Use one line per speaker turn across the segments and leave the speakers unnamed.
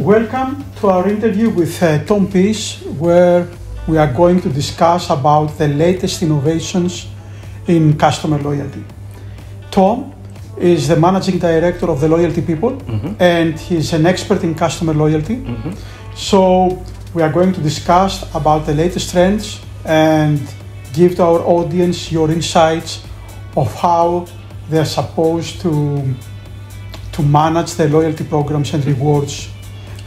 Welcome to our interview with Tom Peace, where we are going to discuss about the latest innovations in customer loyalty. Tom is the managing director of the Loyalty People, and he's an expert in customer loyalty. So we are going to discuss about the latest trends and give to our audience your insights of how they're supposed to manage their loyalty programs and rewards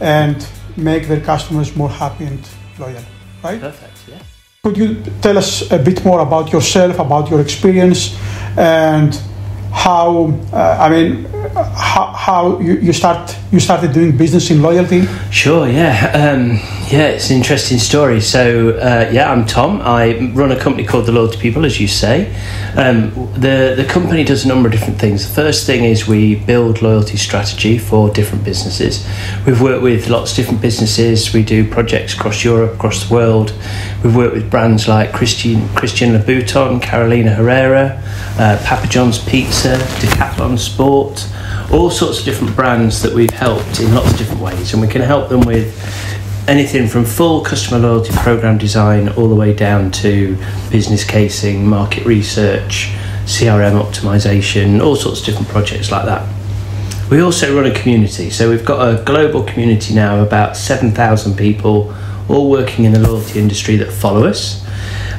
and make their customers more happy and loyal, right?
Perfect, yeah.
Could you tell us a bit more about yourself, about your experience, and how you started doing business in loyalty?
Sure, yeah. It's an interesting story. So, I'm Tom. I run a company called the Loyalty People, as you say. The company does a number of different things. The first thing is we build loyalty strategy for different businesses. We've worked with lots of different businesses. We do projects across Europe, across the world. We've worked with brands like Christian Louboutin, Carolina Herrera, Papa John's Pizza, Decathlon Sport, all sorts of different brands that we've helped in lots of different ways, and we can help them with anything from full customer loyalty program design all the way down to business casing, market research, CRM optimization, all sorts of different projects like that. We also run a community, so we've got a global community now, about 7,000 people all working in the loyalty industry that follow us,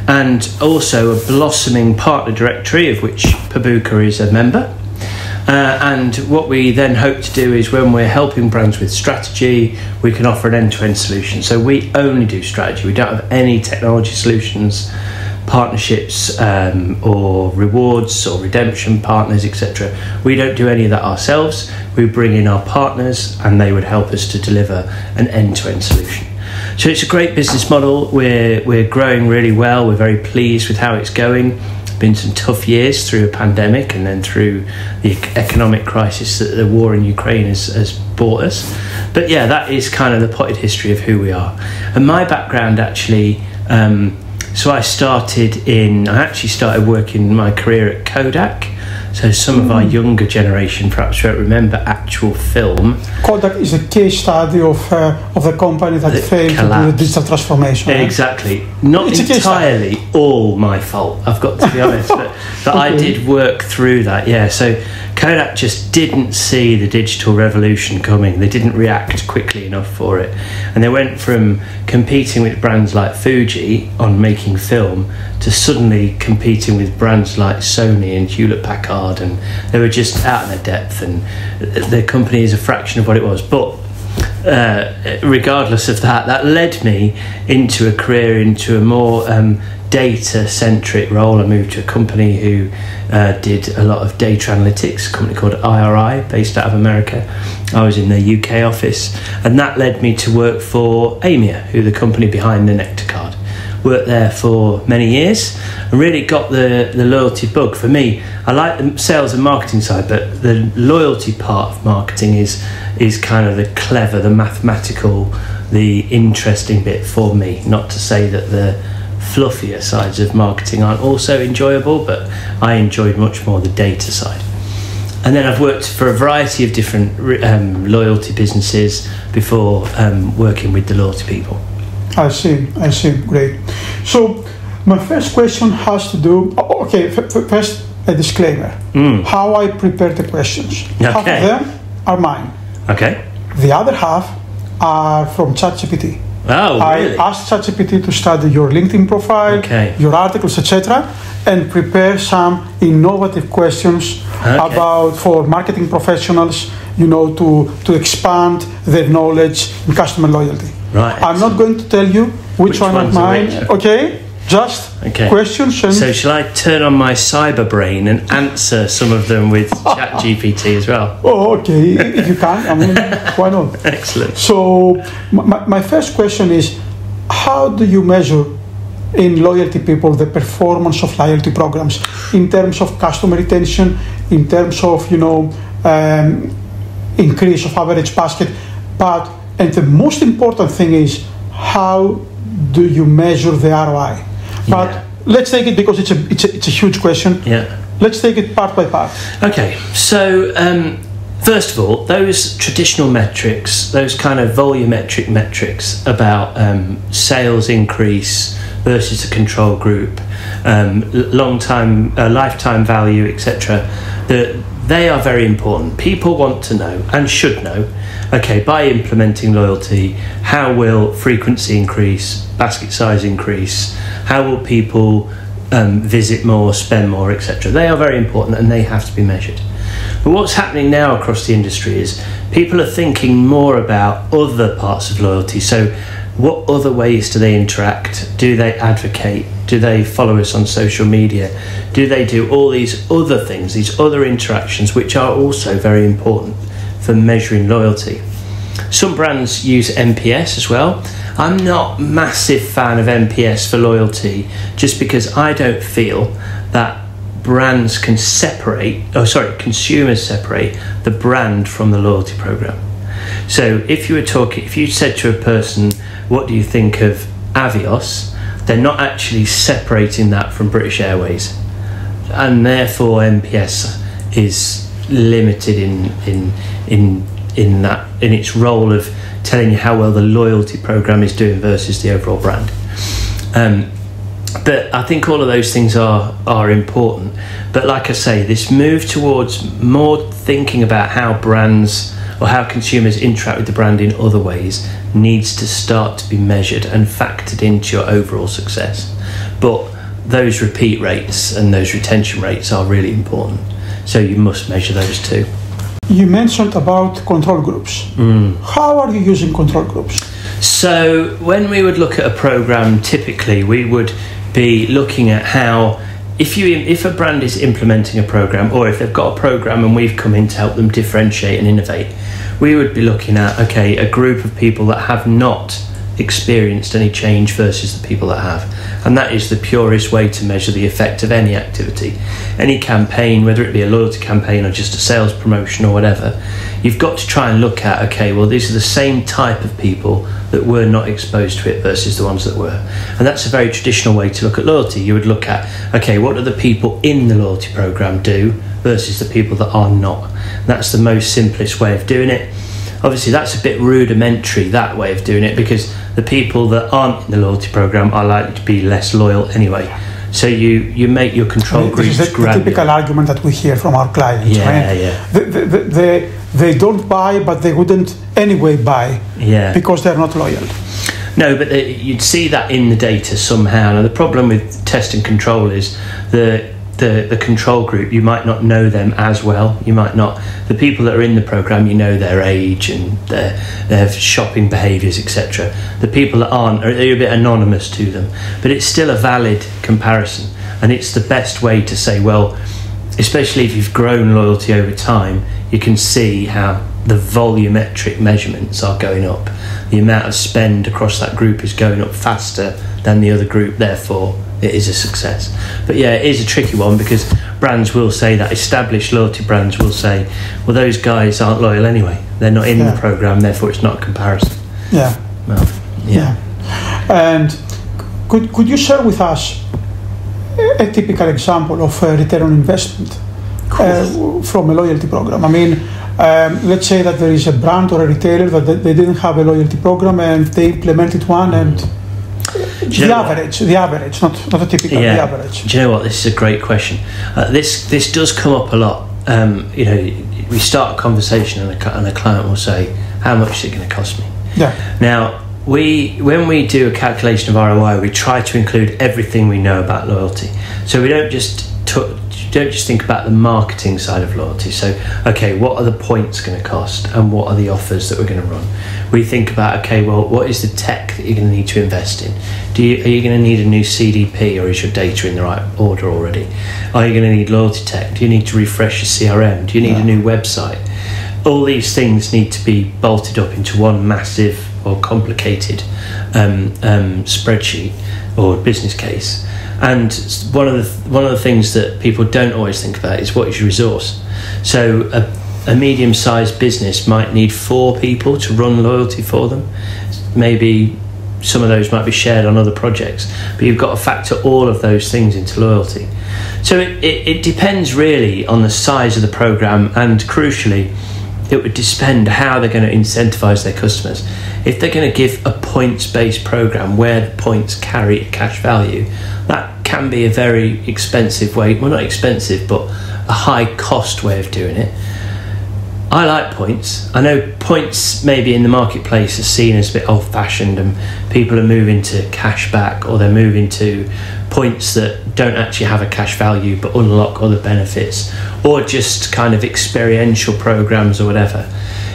and also a blossoming partner directory of which Pobuca is a member. And what we then hope to do is, when we're helping brands with strategy, we can offer an end-to-end solution. So we only do strategy. We don't have any technology solutions, partnerships, or rewards or redemption partners, etc. We don't do any of that ourselves. We bring in our partners and they would help us to deliver an end-to-end solution. So it's a great business model. We're growing really well. We're very pleased with how it's going. Been some tough years through a pandemic and then through the economic crisis that the war in Ukraine has brought us. But yeah, that is kind of the potted history of who we are. And my background actually, so I actually started working my career at Kodak. So some of our younger generation perhaps won't remember actual film.
Kodak is a case study of the company that failed to do the digital transformation.
Exactly. Not entirely all my fault, I've got to be honest, but okay. I did work through that, yeah. So Kodak just didn't see the digital revolution coming. They didn't react quickly enough for it. And they went from competing with brands like Fuji on making film to suddenly competing with brands like Sony and Hewlett-Packard, and they were just out of their depth, and their company is a fraction of what it was. But regardless of that led me into a career, into a more data-centric role. I moved to a company who did a lot of data analytics, a company called IRI, based out of America. I was in their UK office, and that led me to work for Amia, who are the company behind the Nectar card. Worked there for many years and really got the loyalty bug. For me, I like the sales and marketing side, but the loyalty part of marketing is kind of the clever, the mathematical, the interesting bit for me. Not to say that the fluffier sides of marketing aren't also enjoyable, but I enjoyed much more the data side. And then I've worked for a variety of different loyalty businesses before working with the Loyalty People.
I see, great. So my first question has to do, first a disclaimer. How I prepare the questions.
Okay.
Half of them are mine.
Okay.
The other half are from ChatGPT.
Oh, really?
I asked ChatGPT to study your LinkedIn profile, your articles, etc., and prepare some innovative questions about for marketing professionals, to expand their knowledge in customer loyalty.
Right.
I'm not going to tell you which one of mine. Okay. Just questions. And
so shall I turn on my cyber brain and answer some of them with ChatGPT as well?
Oh, okay. If you can, why not?
Excellent.
So my first question is, how do you measure in Loyalty People the performance of loyalty programs in terms of customer retention, in terms of increase of average basket, and the most important thing is, how do you measure the ROI? But let's take it, because it's a huge question.
Yeah.
Let's take it part by part.
Okay. So First of all, those traditional metrics, those kind of volumetric metrics about sales increase versus a control group, lifetime value, etc., they are very important. People want to know and should know, okay, by implementing loyalty, how will frequency increase, basket size increase, how will people visit more, spend more, etc. They are very important and they have to be measured. But what's happening now across the industry is people are thinking more about other parts of loyalty. So what other ways do they interact? Do they advocate? Do they follow us on social media? Do they do all these other things, these other interactions, which are also very important for measuring loyalty? Some brands use NPS as well. I'm not a massive fan of NPS for loyalty just because I don't feel that consumers separate the brand from the loyalty program. So if you said to a person, what do you think of Avios? They're not actually separating that from British Airways, and therefore NPS is limited in its role of telling you how well the loyalty program is doing versus the overall brand. But I think all of those things are important. But like I say, this move towards more thinking about how brands or how consumers interact with the brand in other ways needs to start to be measured and factored into your overall success. But those repeat rates and those retention rates are really important. So you must measure those too.
You mentioned about control groups. How are you using control groups?
So when we would look at a program, typically we would be looking at how if a brand is implementing a program, or if they've got a program and we've come in to help them differentiate and innovate, we would be looking at, okay, a group of people that have not experienced any change versus the people that have. And that is the purest way to measure the effect of any activity. Any campaign, whether it be a loyalty campaign or just a sales promotion or whatever, you've got to try and look at, okay, well, these are the same type of people that were not exposed to it versus the ones that were. And that's a very traditional way to look at loyalty. You would look at, okay, what do the people in the loyalty program do versus the people that are not? And that's the most simplest way of doing it. Obviously, that's a bit rudimentary, that way of doing it, because the people that aren't in the loyalty program are likely to be less loyal anyway. So you make your control groups
this is the typical argument that we hear from our clients. They don't buy, but they wouldn't anyway buy because they're not loyal.
No, but you'd see that in the data somehow. Now, the problem with test and control is the control group, you might not know them as well. You might not. The people that are in the program, you know their age and their shopping behaviours, etc. The people that aren't, they're a bit anonymous to them. But it's still a valid comparison, and it's the best way to say, well, especially if you've grown loyalty over time, you can see how the volumetric measurements are going up. The amount of spend across that group is going up faster than the other group, therefore it is a success. But yeah, it is a tricky one because brands will say that, established loyalty brands will say, well, those guys aren't loyal anyway. They're not in the program, therefore it's not a comparison.
Yeah.
Well, yeah.
And could you share with us a typical example of a return on investment from a loyalty program? I mean, let's say that there is a brand or a retailer that they didn't have a loyalty program and they implemented one and the average, not a typical, the average.
Do you know what? This is a great question. This does come up a lot. We start a conversation and a client will say, how much is it going to cost me?
Yeah.
Now, when we do a calculation of ROI, we try to include everything we know about loyalty. So we don't just think about the marketing side of loyalty. So, okay, what are the points going to cost and what are the offers that we're going to run? We think about, okay, well, what is the tech that you're going to need to invest in? Are you going to need a new CDP, or is your data in the right order already? Are you going to need loyalty tech? Do you need to refresh your CRM? Do you need a new website? All these things need to be bolted up into one massive or complicated spreadsheet or business case. And one of the things that people don't always think about is what is your resource. So a medium-sized business might need 4 people to run loyalty for them. Maybe some of those might be shared on other projects, but you've got to factor all of those things into loyalty. So it depends really on the size of the program, and crucially, it would depend how they're going to incentivize their customers. If they're going to give a points-based program where the points carry a cash value, that can be a very expensive way, well, not expensive, but a high cost way of doing it. I like points. I know points maybe in the marketplace are seen as a bit old-fashioned, and people are moving to cash back, or they're moving to points that don't actually have a cash value but unlock other benefits, or just kind of experiential programs or whatever,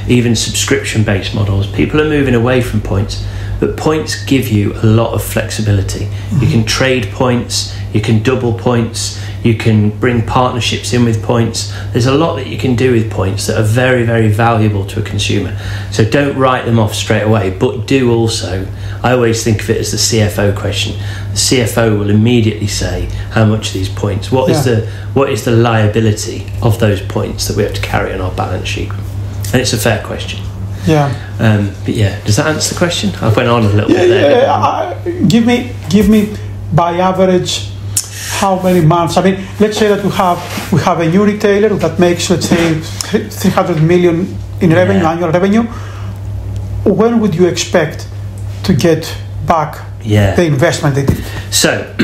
even subscription-based models. People are moving away from points, but points give you a lot of flexibility. Mm-hmm. You can trade points, you can double points, you can bring partnerships in with points. There's a lot that you can do with points that are very, very valuable to a consumer. So don't write them off straight away, but do also, I always think of it as the CFO question. The CFO will immediately say, how much are these points? What is the liability of those points that we have to carry on our balance sheet? And it's a fair question.
Yeah.
But yeah, does that answer the question? I went on a little bit there.
Give me by average how many months. I mean, let's say that we have a new retailer that makes, let's say, 300 million in revenue, annual revenue. When would you expect to get back the investment they did?
So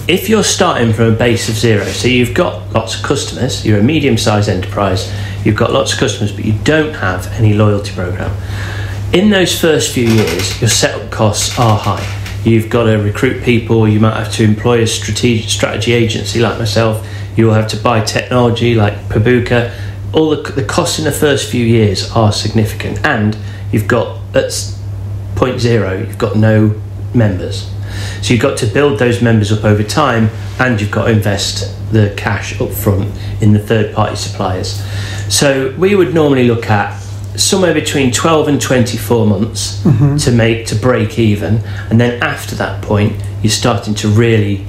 if you're starting from a base of zero, so you've got lots of customers, you're a medium-sized enterprise, you've got lots of customers, but you don't have any loyalty program. In those first few years, your setup costs are high. You've got to recruit people, you might have to employ a strategy agency like myself, you'll have to buy technology like Pobuca. All the costs in the first few years are significant, and you've got, at point zero, you've got no members. So you've got to build those members up over time, and you've got to invest the cash up front in the third-party suppliers. So we would normally look at somewhere between 12 and 24 months to break even, and then after that point you're starting to really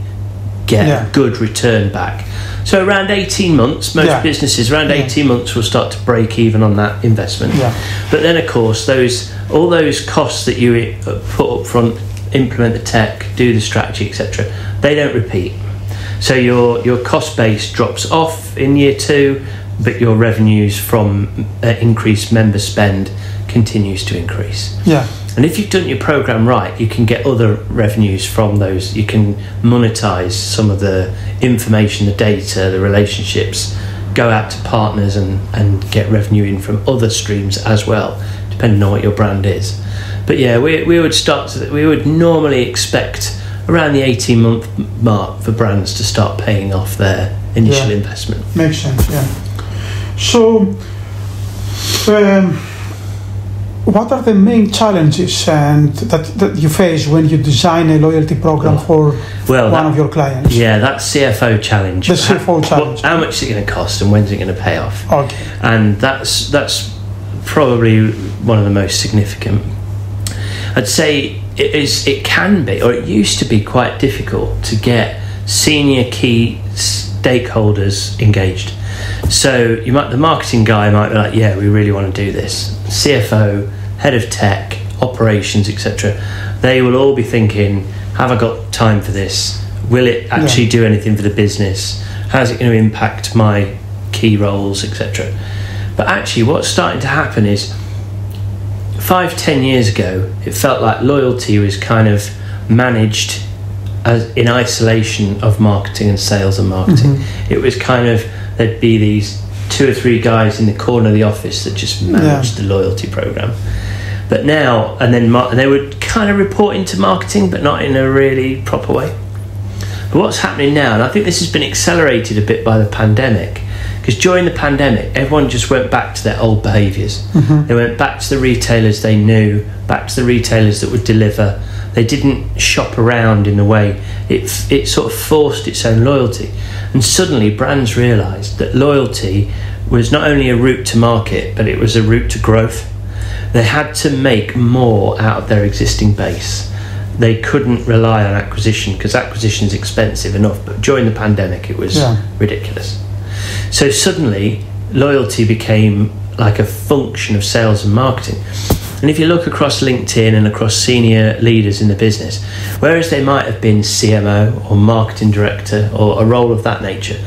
get a good return back. So around 18 months, most businesses around 18 months will start to break even on that investment. But then of course all those costs that you put up front, implement the tech, do the strategy, etc., they don't repeat. So your cost base drops off in year 2, but your revenues from increased member spend continues to increase. And if you've done your program right, you can get other revenues from those. You can monetize some of the information, the data, the relationships, go out to partners and get revenue in from other streams as well, depending on what your brand is. But yeah, we would normally expect around the 18-month mark for brands to start paying off their initial investment.
Makes sense, yeah. So, what are the main challenges that you face when you design a loyalty program for one of your clients?
Yeah, that's CFO challenge.
The CFO challenge.
How much is it going to cost, and when's it going to pay off?
Okay.
And that's probably one of the most significant. I'd say it can be, or it used to be, quite difficult to get senior key stakeholders engaged. So the marketing guy might be like, yeah, we really want to do this. CFO, head of tech, operations, etc. They will all be thinking, have I got time for this? Will it actually do anything for the business? How's it going to impact my key roles, etc.? But actually what's starting to happen is 5-10 years ago, it felt like loyalty was kind of managed as in isolation of marketing and sales and marketing. It was kind of, there'd be these 2 or 3 guys in the corner of the office that just managed the loyalty program. But now, and then they would kind of report into marketing, but not in a really proper way. But what's happening now, and I think this has been accelerated a bit by the pandemic, because during the pandemic, everyone just went back to their old behaviours. They went back to the retailers they knew, back to the retailers that would deliver. They didn't shop around in the way. It sort of forced its own loyalty. And suddenly brands realised that loyalty was not only a route to market, but it was a route to growth. They had to make more out of their existing base. They couldn't rely on acquisition, because acquisition is expensive enough, but during the pandemic it was ridiculous. So suddenly loyalty became like a function of sales and marketing. And if you look across LinkedIn and across senior leaders in the business, whereas they might have been CMO or marketing director or a role of that nature,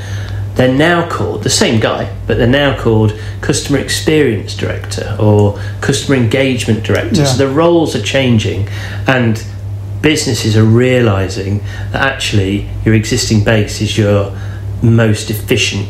they're now called, the same guy, but they're now called Customer Experience Director or Customer Engagement Director. So the roles are changing, and businesses are realising that actually your existing base is your most efficient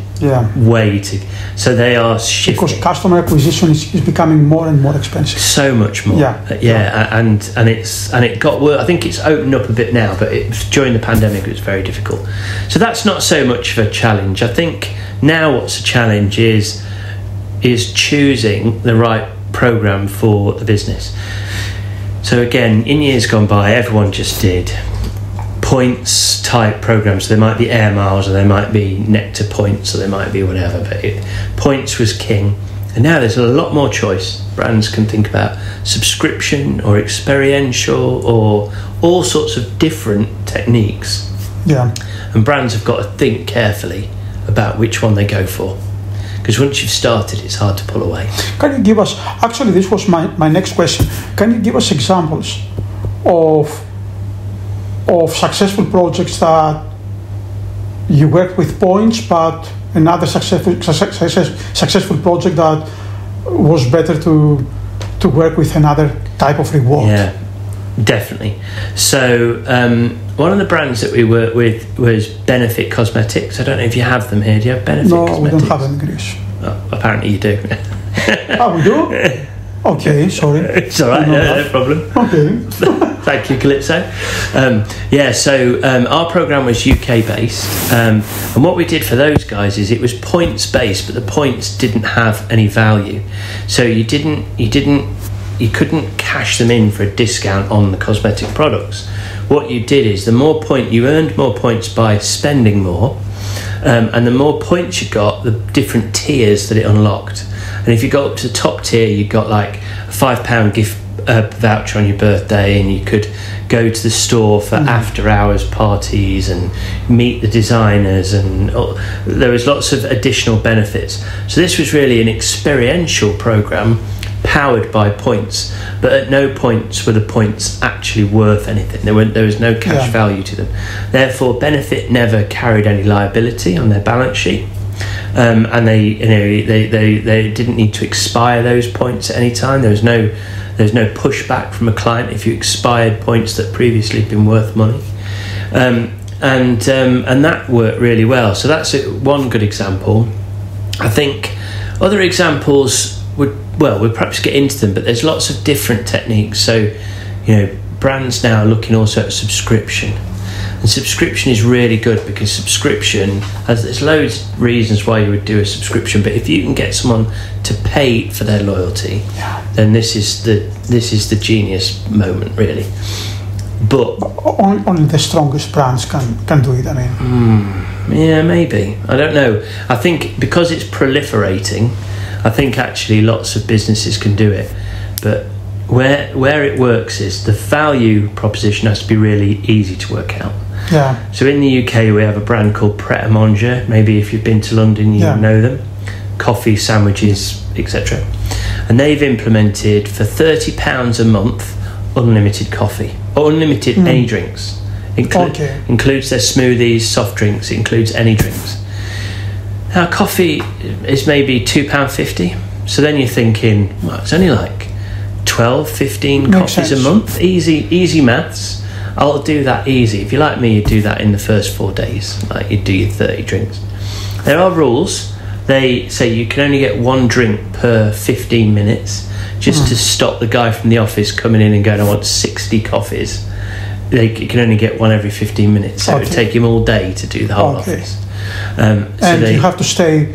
way to. So they are shifting,
because customer acquisition is becoming more and more expensive.
So much more. And it got worse. I think it's opened up a bit now, but during the pandemic it was very difficult. So that's not so much of a challenge. I think now what's a challenge is choosing the right program for the business. So again, in years gone by, everyone just did points type programs. So they might be air miles, or they might be nectar points, or they might be whatever, but points was king. And now there's a lot more choice. Brands can think about subscription or experiential or all sorts of different techniques. And brands have got to think carefully about which one they go for, because once you've started, it's hard to pull away.
Can you give us, actually this was my next question, can you give us examples of successful projects that you worked with points, but another successful project that was better to work with another type of reward?
Yeah, definitely. So one of the brands that we worked with was Benefit Cosmetics. I don't know if you have them here. Do you have Benefit Cosmetics?
No, we don't have them in Greece.
Oh, apparently you do.
We do? Okay, sorry.
It's all right, no problem.
Okay.
Thank you, Calypso. So our programme was UK based, and what we did for those guys is it was points based, but the points didn't have any value, so you couldn't cash them in for a discount on the cosmetic products. What you did is you earned more points by spending more, and the more points you got, the different tiers that it unlocked. And if you got up to the top tier, you got like a £5 gift voucher on your birthday, and you could go to the store for after hours parties and meet the designers, and there was lots of additional benefits. So this was really an experiential program powered by points, but at no points were the points actually worth anything. There was no cash value to them. Therefore, Benefit never carried any liability on their balance sheet. And they didn't need to expire those points at any time. There's no pushback from a client if you expired points that previously had been worth money, and that worked really well. So that's one good example. I think other examples we'll perhaps get into them, but there's lots of different techniques. So brands now are looking also at subscription. And subscription is really good, because subscription there's loads of reasons why you would do a subscription, but if you can get someone to pay for their loyalty, then this is the genius moment, really. But
only the strongest brands can do it. I mean,
yeah, maybe, I don't know. I think because it's proliferating, I think actually lots of businesses can do it, but where it works is the value proposition has to be really easy to work out. So in the UK we have a brand called Pret a Manger. Maybe if you've been to London you know them. Coffee, sandwiches, etc. And they've implemented for £30 a month unlimited coffee, or unlimited any drinks. Includes their smoothies, soft drinks, it includes any drinks. Now coffee is maybe £2.50, so then you're thinking, well, it's only like 12-15 coffees a month. Easy maths. I'll do that easy. If you're like me, you do that in the first 4 days. Like you do your 30 drinks. There are rules. They say you can only get one drink per 15 minutes, just to stop the guy from the office coming in and going, I want 60 coffees. You can only get one every 15 minutes, so it would take him all day to do the whole office.
You have to stay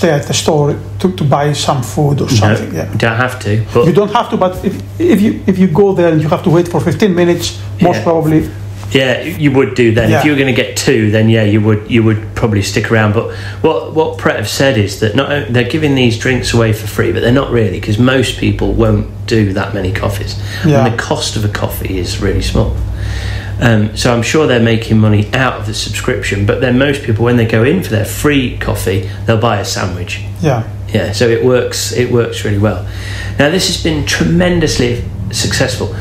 at the store to buy some food or something.
You don't have to. But
you don't have to, but if you go there and you have to wait for 15 minutes, most probably.
Yeah, you would do then. If you were going to get two, then you would probably stick around. But what Pret have said is that they're giving these drinks away for free, but they're not really, because most people won't do that many coffees. And the cost of a coffee is really small. So I'm sure they're making money out of the subscription, but then most people, when they go in for their free coffee, they'll buy a sandwich. So it works really well. Now this has been tremendously successful.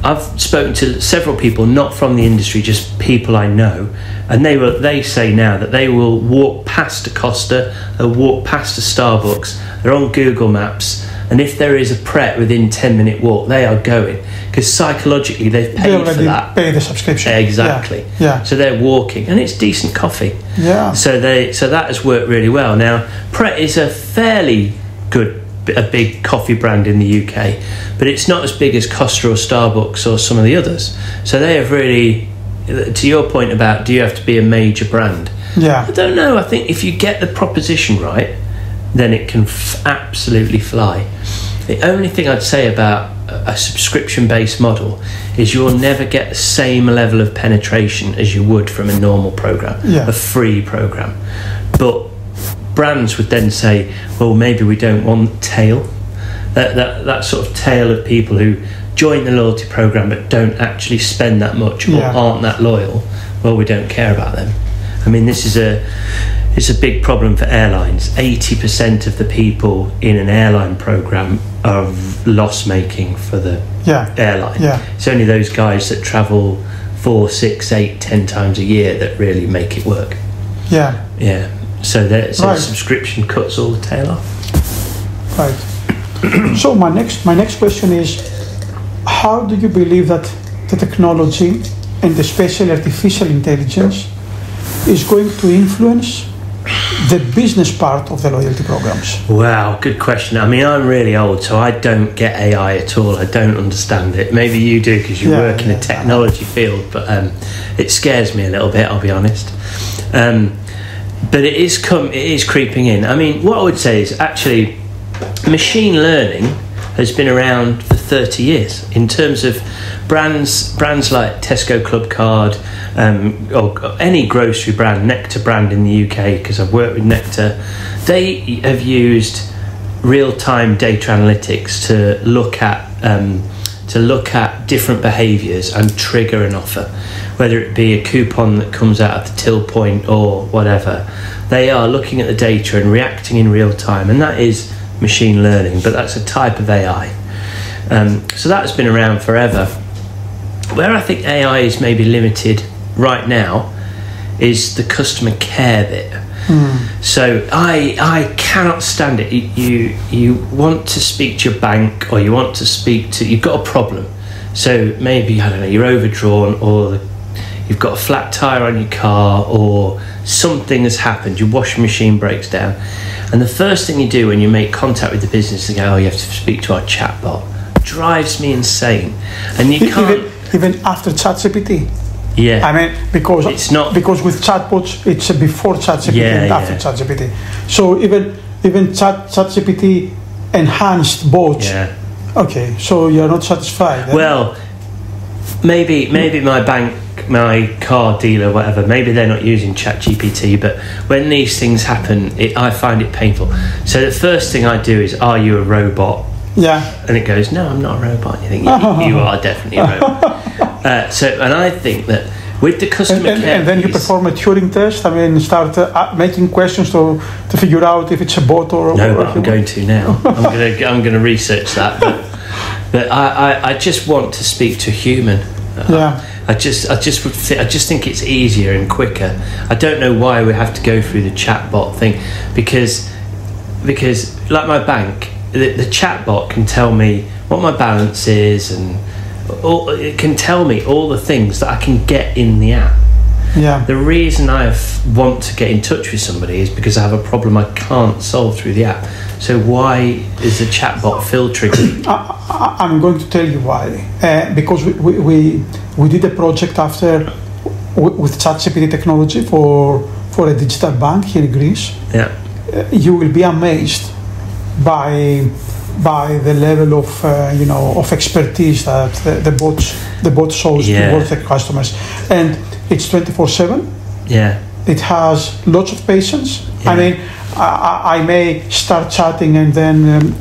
I've spoken to several people, not from the industry, just people I know, and they say now that they will walk past a Costa, they'll walk past a Starbucks, they're on Google Maps, and if there is a Pret within 10-minute walk, they are going, because psychologically they've paid for that.
Pay the subscription.
Exactly.
Yeah.
So they're walking, and it's decent coffee.
Yeah.
So that has worked really well. Now, Pret is a fairly a big coffee brand in the UK, but it's not as big as Costa or Starbucks or some of the others. So they have really, to your point about do you have to be a major brand?
Yeah.
I don't know. I think if you get the proposition right, then it can absolutely fly. The only thing I'd say about a subscription-based model is you'll never get the same level of penetration as you would from a normal program, a free program. But brands would then say, well, maybe we don't want tail, that sort of tail of people who join the loyalty program but don't actually spend that much or aren't that loyal. Well, we don't care about them. I mean, it's a big problem for airlines. 80% of the people in an airline program are loss making for the airline. It's only those guys that travel 4, 6, 8, 10 times a year that really make it work. So subscription cuts all the tail off.
Right. So my next question is, how do you believe that the technology and especially artificial intelligence is going to influence the business part of the loyalty programs?
Wow, good question. I mean, I'm really old, so I don't get AI at all. I don't understand it. Maybe you do because you work in a technology field, but it scares me a little bit, I'll be honest. But it is creeping in. I mean, what I would say is actually machine learning has been around for 30 years in terms of brands like Tesco Clubcard, or any grocery brand, Nectar brand in the UK, because I've worked with Nectar. They have used real-time data analytics to look at different behaviours and trigger an offer, whether it be a coupon that comes out at the till point or whatever. They are looking at the data and reacting in real time, and that is machine learning, but that's a type of AI. So that's been around forever. Where I think AI is maybe limited right now is the customer care bit. So I cannot stand it. You want to speak to your bank, or you want to you've got a problem. So maybe, I don't know, you're overdrawn, or you've got a flat tire on your car, or something has happened, your washing machine breaks down, and the first thing you do when you make contact with the business is go, oh, you have to speak to our chatbot. Drives me insane. And you can't
even after ChatGPT.
Yeah,
I mean, because with chatbots it's before ChatGPT and after ChatGPT. So even ChatGPT enhanced bots. Yeah. Okay, so you're not satisfied.
Well, maybe my bank, my car dealer, whatever, maybe they're not using ChatGPT, but when these things happen, I find it painful. So the first thing I do is, are you a robot?
Yeah.
And it goes, no, I'm not a robot. And you think, you are definitely a robot. And I think that with the customer care
and then you perform a Turing test. I mean, start making questions to figure out if it's a bot or.
No, but I'm going to now. I'm going to research that. But I just want to speak to a human. I just think it's easier and quicker. I don't know why we have to go through the chatbot thing, because like my bank, the chatbot can tell me what my balance is, and it can tell me all the things that I can get in the app.
Yeah.
The reason I want to get in touch with somebody is because I have a problem I can't solve through the app. So why is the chatbot filtering?
I'm going to tell you why. Because we did a project with ChatGPT technology for a digital bank here in Greece.
Yeah.
You will be amazed by the level of expertise that the bot shows towards the customers, and it's 24/7.
Yeah.
It has lots of patience.
Yeah.
I mean, I may start chatting and then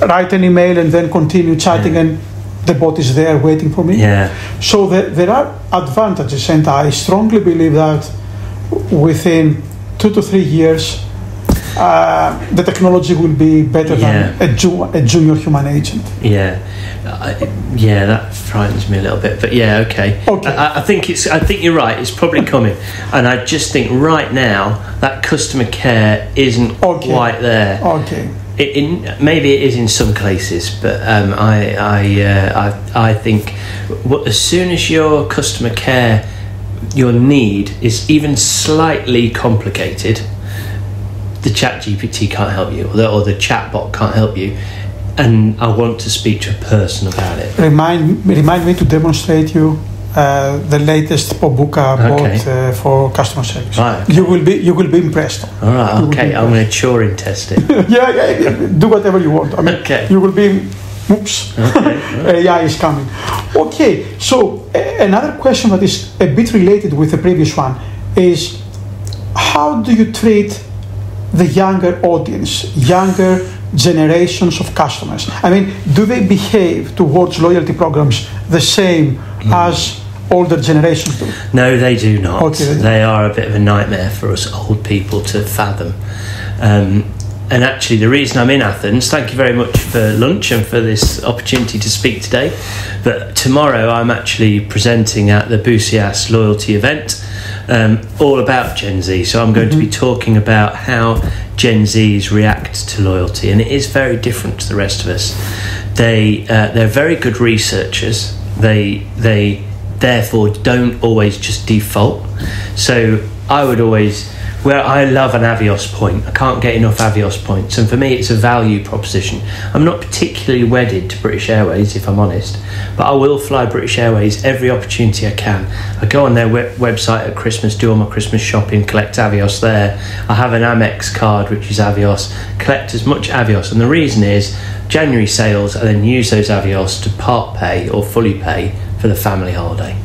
write an email and then continue chatting, and the bot is there waiting for me.
Yeah.
So there are advantages, and I strongly believe that within 2 to 3 years, the technology will be better than a junior human agent.
Yeah, that frightens me a little bit. But yeah, okay. I think you're right. It's probably coming, and I just think right now that customer care isn't quite there.
Okay.
Maybe it is in some cases, but I think as soon as your customer care, your need is even slightly complicated, the ChatGPT can't help you, or the chatbot can't help you, and I want to speak to a person about it.
Remind me to demonstrate you the latest Pobuca bot for customer service.
Right, okay.
You will be impressed.
All right, okay. I'm going to Turing test it.
yeah, do whatever you want. I mean, you will be. Oops, AI is coming. Okay, so another question that is a bit related with the previous one is, how do you treat the younger audience, younger generations of customers? I mean, do they behave towards loyalty programs the same as older generations do?
No, they do not. Okay, they are a bit of a nightmare for us old people to fathom. And actually, the reason I'm in Athens, thank you very much for lunch and for this opportunity to speak today. But tomorrow I'm actually presenting at the Bucias loyalty event, all about Gen Z. So I'm going to be talking about how Gen Zs react to loyalty, and it is very different to the rest of us. They're very good researchers. They therefore don't always just default. So I would always. Where I love an Avios point. I can't get enough Avios points, and for me it's a value proposition. I'm not particularly wedded to British Airways, if I'm honest, but I will fly British Airways every opportunity I can. I go on their website at Christmas, do all my Christmas shopping, collect Avios there. I have an Amex card which is Avios, collect as much Avios, and the reason is January sales, and then use those Avios to part pay or fully pay for the family holiday.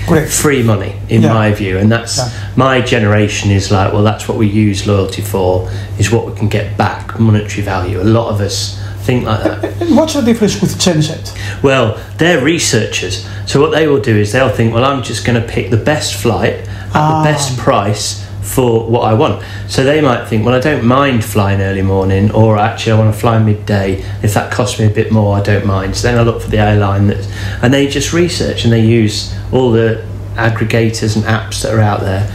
Great.
Free money, in my view, and that's my generation is like, well, that's what we use loyalty for, is what we can get back, monetary value. A lot of us think like that.
And what's the difference with Gen Z?
Well, they're researchers, so what they will do is they'll think, well, I'm just going to pick the best flight at the best price for what I want. So they might think, well, I don't mind flying early morning, or actually I want to fly midday. If that costs me a bit more, I don't mind. So then I look for the airline and they just research and they use all the aggregators and apps that are out there.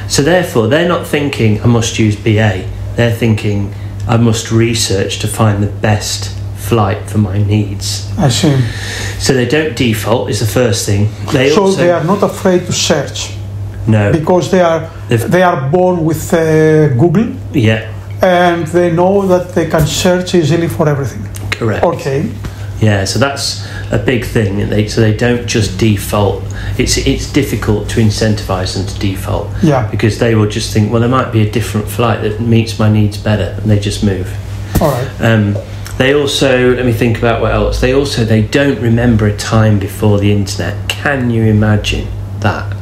So therefore, they're not thinking I must use BA. They're thinking I must research to find the best flight for my needs.
I see.
So they don't default is the first thing. They
are not afraid to search.
No,
because they are born with Google.
Yeah,
and they know that they can search easily for everything.
Correct.
Okay.
Yeah, so that's a big thing. So they don't just default. It's difficult to incentivize them to default.
Yeah.
Because they will just think, well, there might be a different flight that meets my needs better, and they just move.
All right.
They also, let me think about what else. They don't remember a time before the internet. Can you imagine that?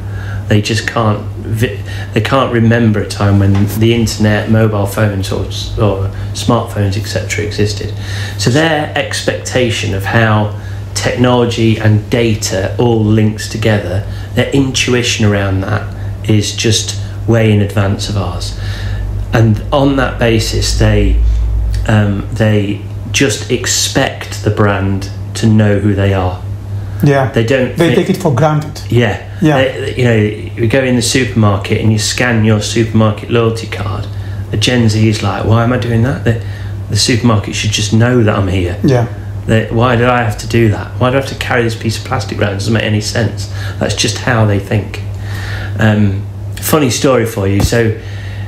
They just can't. They can't remember a time when the internet, mobile phones, or smartphones, etc., existed. So their expectation of how technology and data all links together, their intuition around that is just way in advance of ours. And on that basis, they just expect the brand to know who they are.
Yeah,
they don't.
They take it for granted.
Yeah. You go in the supermarket and you scan your supermarket loyalty card. The Gen Z is like, why am I doing that? The supermarket should just know that I'm here.
Yeah.
Why do I have to do that? Why do I have to carry this piece of plastic around? It doesn't make any sense. That's just how they think. Funny story for you. So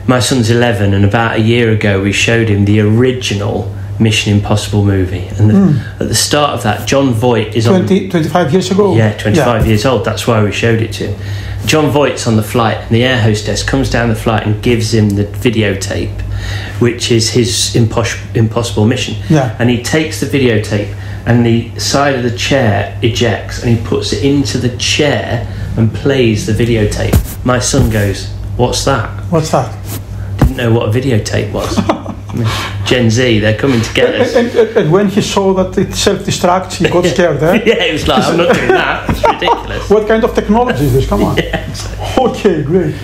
my son's 11, and about a year ago we showed him the original Mission Impossible movie, and at the start of that, John Voight is
25 years ago.
Yeah, 25 years old. That's why we showed it to him. John Voight's on the flight, and the air hostess comes down the flight and gives him the videotape, which is his impossible mission.
Yeah.
And he takes the videotape, and the side of the chair ejects, and he puts it into the chair and plays the videotape. My son goes, "What's that?"
What's that?
Didn't know what a videotape was. Gen Z, they're coming to get us.
And when he saw that it self-destructs, he got scared, eh?
Yeah, he was like, I'm not doing that. It's ridiculous.
What kind of technology is this? Come on.
Yeah, exactly.
Okay, great.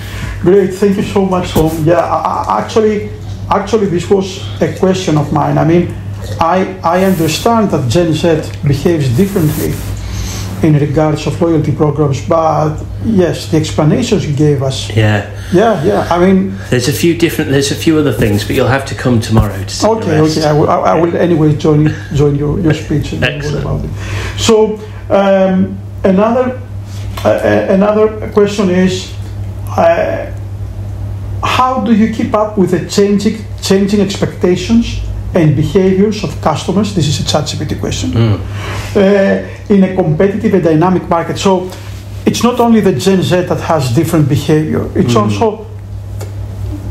Thank you so much, Tom. Yeah, actually, actually, this was a question of mine. I mean, I understand that Gen Z behaves differently in regards of loyalty programs, but yes, the explanations you gave us.
Yeah.
I mean,
there's a few other things, but you'll have to come tomorrow to see the rest.
Okay. I will anyway join your speech.
Excellent.
About it. So another question is, how do you keep up with the changing expectations and behaviors of customers? This is a ChatGPT question. In a competitive and dynamic market. So it's not only the Gen Z that has different behavior, it's also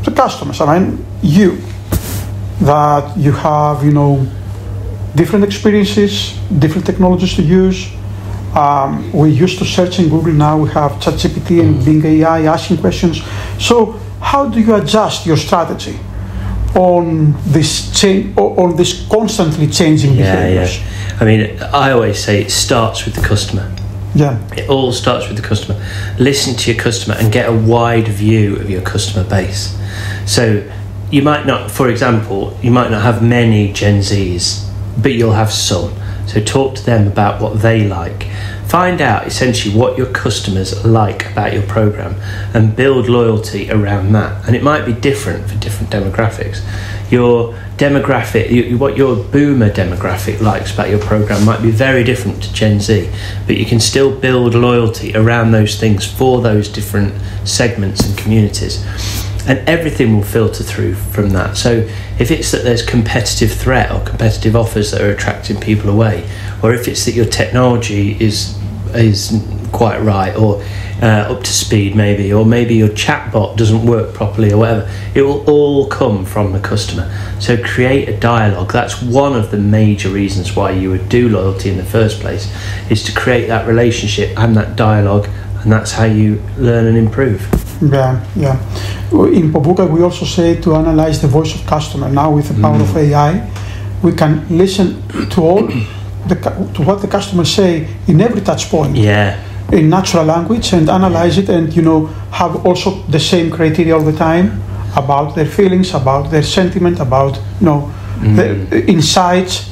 the customers. I mean, that you have, different experiences, different technologies to use. We used to search in Google, now we have ChatGPT and Bing AI asking questions. So how do you adjust your strategy on this constantly changing behaviors?
Yeah. I mean, I always say it starts with the customer.
Yeah.
It all starts with the customer. Listen to your customer and get a wide view of your customer base. So you might not, for example, have many Gen Zs, but you'll have some. So talk to them about what they like. Find out essentially what your customers like about your program and build loyalty around that. And it might be different for different demographics. Your demographic, what your boomer demographic likes about your program might be very different to Gen Z, but you can still build loyalty around those things for those different segments and communities. And everything will filter through from that. So if it's that there's competitive threat or competitive offers that are attracting people away, or if it's that your technology is quite right or up to speed maybe, or maybe your chatbot doesn't work properly or whatever, it will all come from the customer. So create a dialogue. That's one of the major reasons why you would do loyalty in the first place, is to create that relationship and that dialogue, and that's how you learn and improve.
Yeah. In Pobuca, we also say to analyze the voice of customer. Now with the power of AI, we can listen to what the customers say in every touch point.
Yeah.
In natural language, and analyze it, and have also the same criteria all the time about their feelings, about their sentiment, about the insights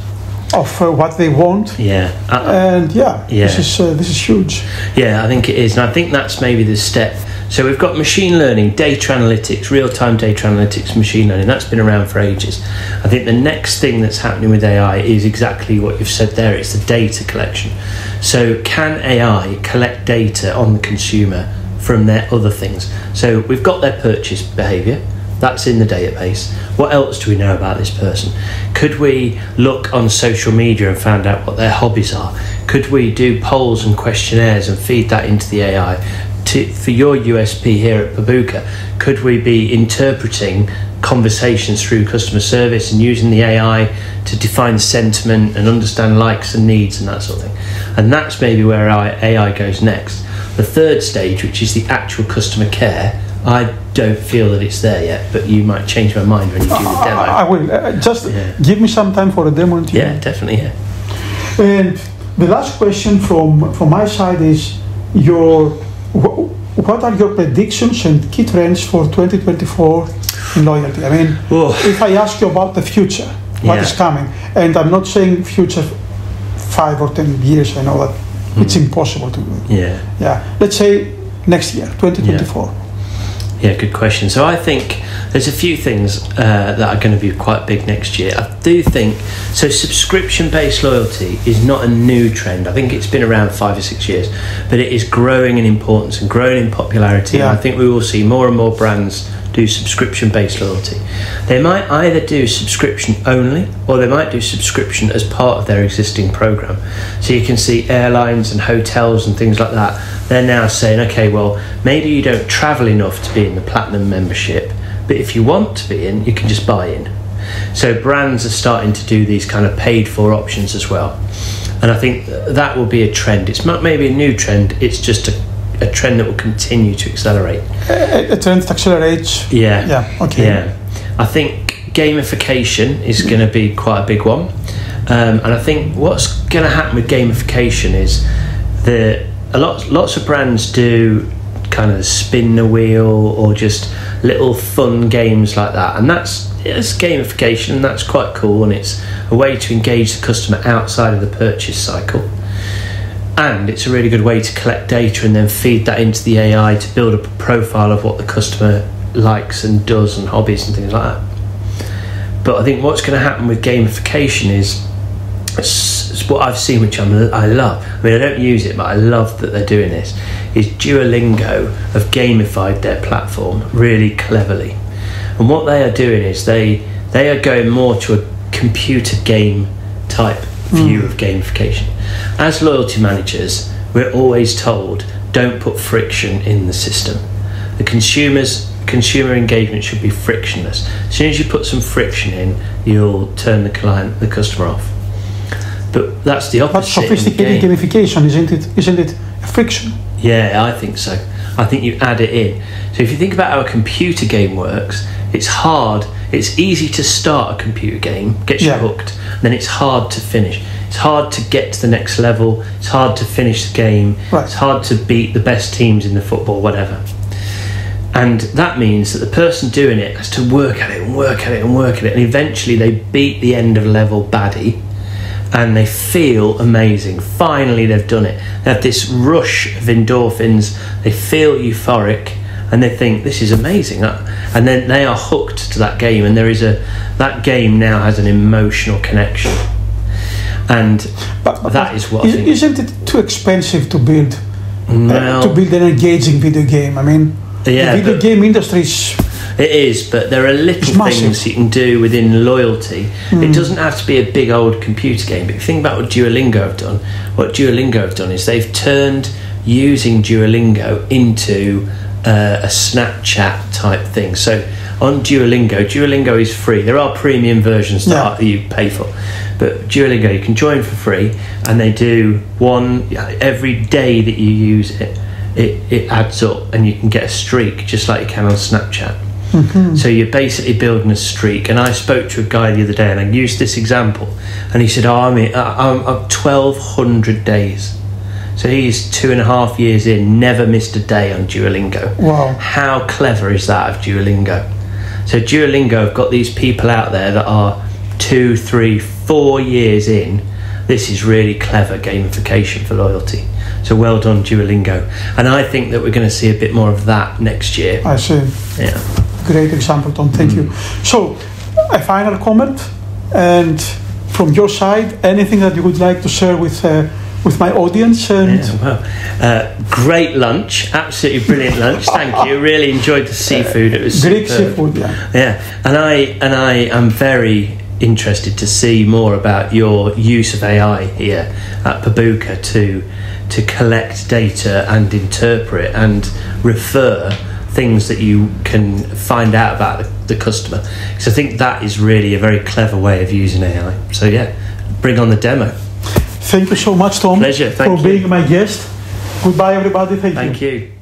of what they want. This is huge.
Yeah, I think it is, and I think that's maybe the step. So we've got machine learning, data analytics, real-time data analytics, machine learning. That's been around for ages. I think the next thing that's happening with AI is exactly what you've said there. It's the data collection. So can AI collect data on the consumer from their other things? So we've got their purchase behaviour. That's in the database. What else do we know about this person? Could we look on social media and find out what their hobbies are? Could we do polls and questionnaires and feed that into the AI? For your USP here at Pobuca, could we be interpreting conversations through customer service and using the AI to define sentiment and understand likes and needs and that sort of thing? And that's maybe where AI goes next. The third stage, which is the actual customer care, I don't feel that it's there yet, but you might change my mind when you do the demo.
I will. Give me some time for a demo.
Yeah, definitely. Yeah.
And the last question from my side is what are your predictions and key trends for 2024 in loyalty? I mean, if I ask you about the future, what is coming, and I'm not saying future 5 or 10 years, I know that it's impossible to do. Yeah. Let's say next year, 2024.
Yeah, good question. So I think there's a few things that are going to be quite big next year. I do think, so subscription-based loyalty is not a new trend. I think it's been around 5 or 6 years, but it is growing in importance and growing in popularity. And I think we will see more and more brands do subscription-based loyalty. They might either do subscription only, or they might do subscription as part of their existing program. So you can see airlines and hotels and things like that. They're now saying, okay, well, maybe you don't travel enough to be in the platinum membership, but if you want to be in, you can just buy in. So brands are starting to do these kind of paid for options as well. And I think that will be a trend. It's not maybe a new trend, it's just a trend that will continue to accelerate.
A trend that accelerates.
Yeah. I think gamification is going to be quite a big one. And I think what's going to happen with gamification is that lots of brands do kind of spin the wheel or just little fun games like that. And it's gamification, and that's quite cool, and it's a way to engage the customer outside of the purchase cycle. And it's a really good way to collect data and then feed that into the AI to build up a profile of what the customer likes and does and hobbies and things like that. But I think what's going to happen with gamification is what I've seen, which I love. I mean, I don't use it, but I love that they're doing this. Is Duolingo have gamified their platform really cleverly. And what they are doing is they are going more to a computer game type view of gamification. As loyalty managers, we're always told, don't put friction in the system. The consumer engagement should be frictionless. As soon as you put some friction in, you'll turn the customer off. But that's the opposite.
But sophisticated gamification, isn't it a friction?
Yeah, I think so. I think you add it in. So if you think about how a computer game works, it's hard. It's easy to start a computer game, gets you hooked, then it's hard to finish. It's hard to get to the next level. It's hard to finish the game.
Right.
It's hard to beat the best teams in the football, whatever. And that means that the person doing it has to work at it and work at it and work at it, and eventually they beat the end of level baddie, and they feel amazing. Finally, they've done it. They have this rush of endorphins. They feel euphoric, and they think this is amazing. And then they are hooked to that game, and that game now has an emotional connection. And that is what I think.
Isn't it too expensive to build an engaging video game? I mean, the video game industry
It is, but there are little things you can do within loyalty. It doesn't have to be a big old computer game. But if you think about what Duolingo have done is they've turned using Duolingo into a Snapchat type thing. So on Duolingo is free. There are premium versions that you pay for, but Duolingo you can join for free, and they do one every day that you use it. It adds up, and you can get a streak just like you can on Snapchat. So you're basically building a streak. And I spoke to a guy the other day, and I used this example, and he said, I'm 1,200 days. So he's 2.5 years in, never missed a day on Duolingo.
Wow.
How clever is that of Duolingo? So Duolingo have got these people out there that are 2, 3, 4 years in. This is really clever gamification for loyalty. So well done, Duolingo. And I think that we're going to see a bit more of that next year.
I see.
Yeah.
Great example, Tom. Thank you. So, a final comment, and from your side, anything that you would like to share with my audience? Great lunch, absolutely brilliant lunch. Thank you. Really enjoyed the seafood. It was Greek seafood. Yeah.
And I am very interested to see more about your use of AI here at Pobuca to collect data and interpret and refer things that you can find out about the customer, because I think that is really a very clever way of using AI. So bring on the demo.
Thank you so much, Tom.
Pleasure. Thank you
for being my guest. Goodbye, everybody. Thank you.
Thank you.